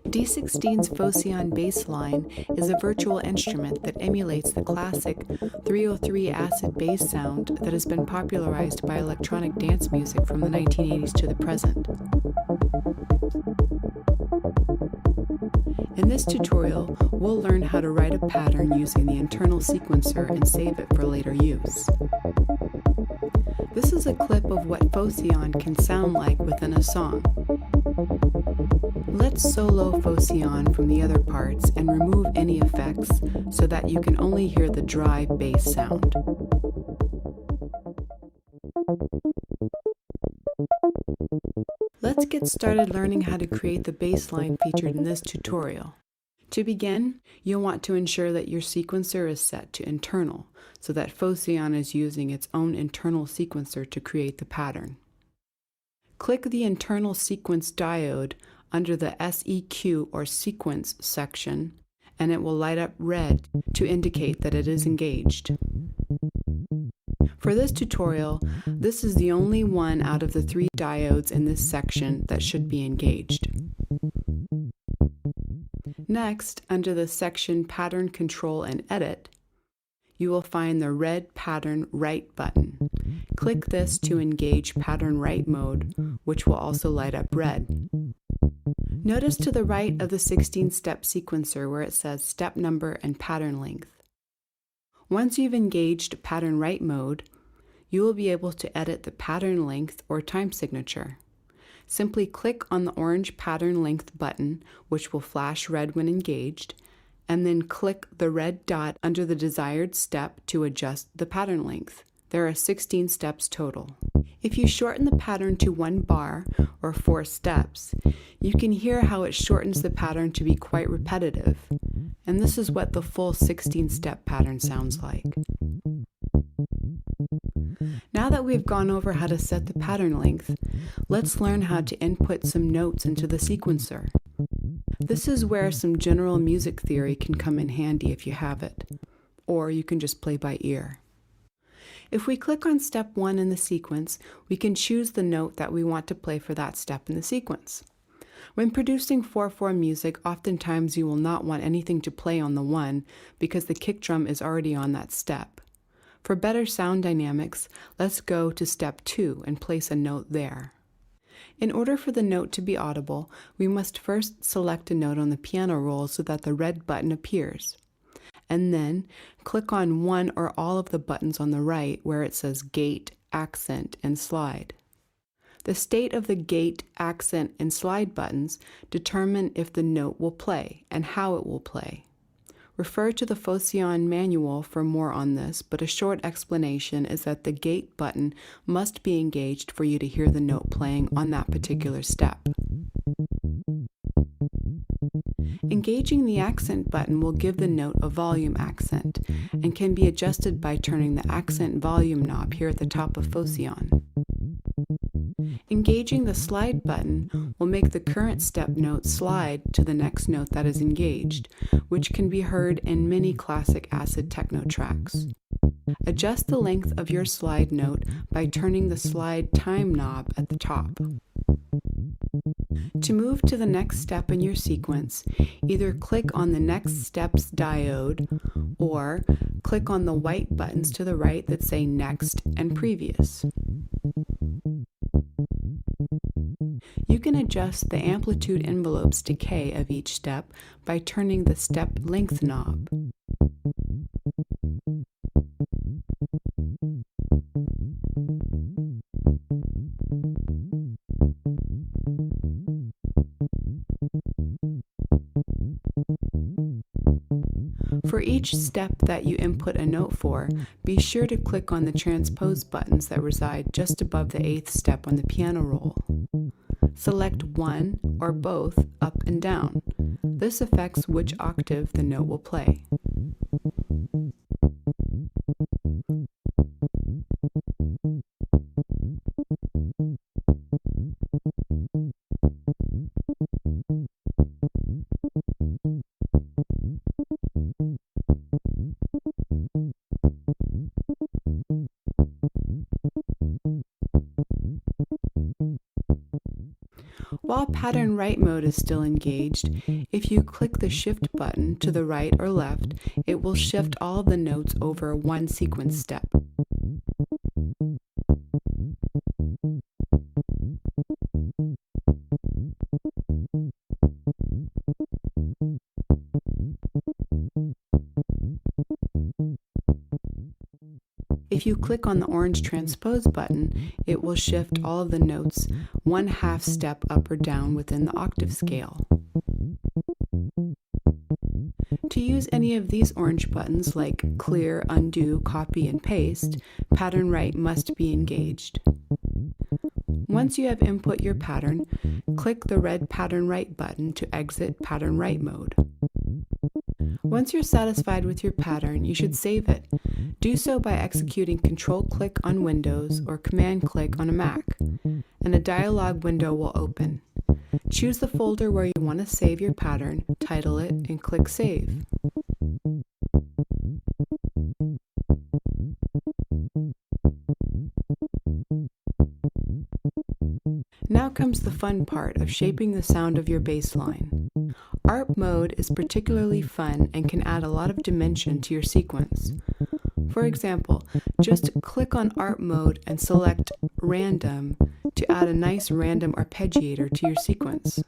D16's Phocion bass line is a virtual instrument that emulates the classic 303 acid bass sound that has been popularized by electronic dance music from the 1980s to the present. In this tutorial, we'll learn how to write a pattern using the internal sequencer and save it for later use. This is a clip of what Phocion can sound like within a song. Let's solo Phocion from the other parts and remove any effects so that you can only hear the dry bass sound. Let's get started learning how to create the bass line featured in this tutorial. To begin, you'll want to ensure that your sequencer is set to internal, so that Phocion is using its own internal sequencer to create the pattern. Click the internal sequence diode under the SEQ or sequence section, and it will light up red to indicate that it is engaged. For this tutorial, this is the only one out of the 3 diodes in this section that should be engaged. Next, under the section Pattern Control and Edit, you will find the red Pattern Write button. Click this to engage Pattern Write mode, which will also light up red. Notice to the right of the 16-step sequencer where it says step number and pattern length. Once you've engaged Pattern Write mode, you will be able to edit the pattern length or time signature. Simply click on the orange pattern length button, which will flash red when engaged, and then click the red dot under the desired step to adjust the pattern length. There are 16 steps total. If you shorten the pattern to 1 bar or 4 steps, you can hear how it shortens the pattern to be quite repetitive, and this is what the full 16-step pattern sounds like. Now that we've gone over how to set the pattern length, let's learn how to input some notes into the sequencer. This is where some general music theory can come in handy if you have it, or you can just play by ear. If we click on step 1 in the sequence, we can choose the note that we want to play for that step in the sequence. When producing 4/4 music, oftentimes you will not want anything to play on the 1 because the kick drum is already on that step. For better sound dynamics, let's go to step 2 and place a note there. In order for the note to be audible, we must first select a note on the piano roll so that the red button appears. And then click on one or all of the buttons on the right where it says Gate, Accent, and Slide. The state of the Gate, Accent, and Slide buttons determine if the note will play and how it will play. Refer to the Phocion manual for more on this, but a short explanation is that the Gate button must be engaged for you to hear the note playing on that particular step. Engaging the accent button will give the note a volume accent and can be adjusted by turning the accent volume knob here at the top of Phocion. Engaging the slide button will make the current step note slide to the next note that is engaged, which can be heard in many classic acid techno tracks. Adjust the length of your slide note by turning the slide time knob at the top. To move to the next step in your sequence, either click on the Next Steps diode or click on the white buttons to the right that say Next and Previous. You can adjust the amplitude envelope's decay of each step by turning the step length knob. For each step that you input a note for, be sure to click on the transpose buttons that reside just above the 8th step on the piano roll. Select one or both up and down. This affects which octave the note will play. While pattern write mode is still engaged, if you click the shift button to the right or left, it will shift all of the notes over one sequence step. If you click on the orange transpose button, it will shift all of the notes 1/2 step up or down within the octave scale. To use any of these orange buttons like clear, undo, copy, and paste, pattern write must be engaged. Once you have input your pattern, click the red pattern write button to exit pattern write mode. Once you're satisfied with your pattern, you should save it. Do so by executing Control-click on Windows or Command-click on a Mac, and a dialog window will open. Choose the folder where you want to save your pattern, title it, and click Save. Now comes the fun part of shaping the sound of your bass line. ARP mode is particularly fun and can add a lot of dimension to your sequence. For example, just click on ARP mode and select Random to add a nice random arpeggiator to your sequence.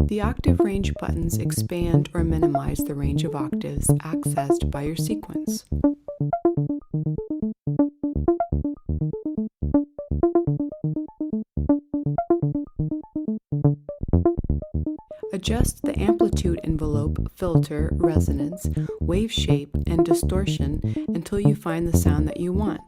The octave range buttons expand or minimize the range of octaves accessed by your sequence. Adjust the amplitude envelope, filter, resonance, wave shape, and distortion until you find the sound that you want.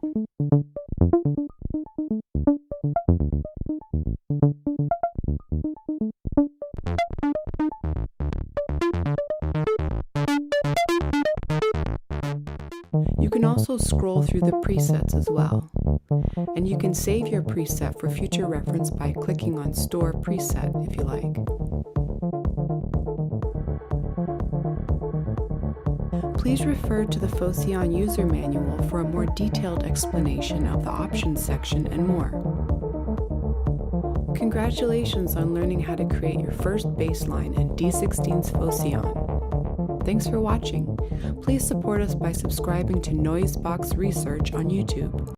You can also scroll through the presets as well, and you can save your preset for future reference by clicking on Store Preset if you like. Please refer to the Phocion user manual for a more detailed explanation of the options section and more. Congratulations on learning how to create your first bass line in D16's Phocion. Thanks for watching. Please support us by subscribing to Noisebox Research on YouTube.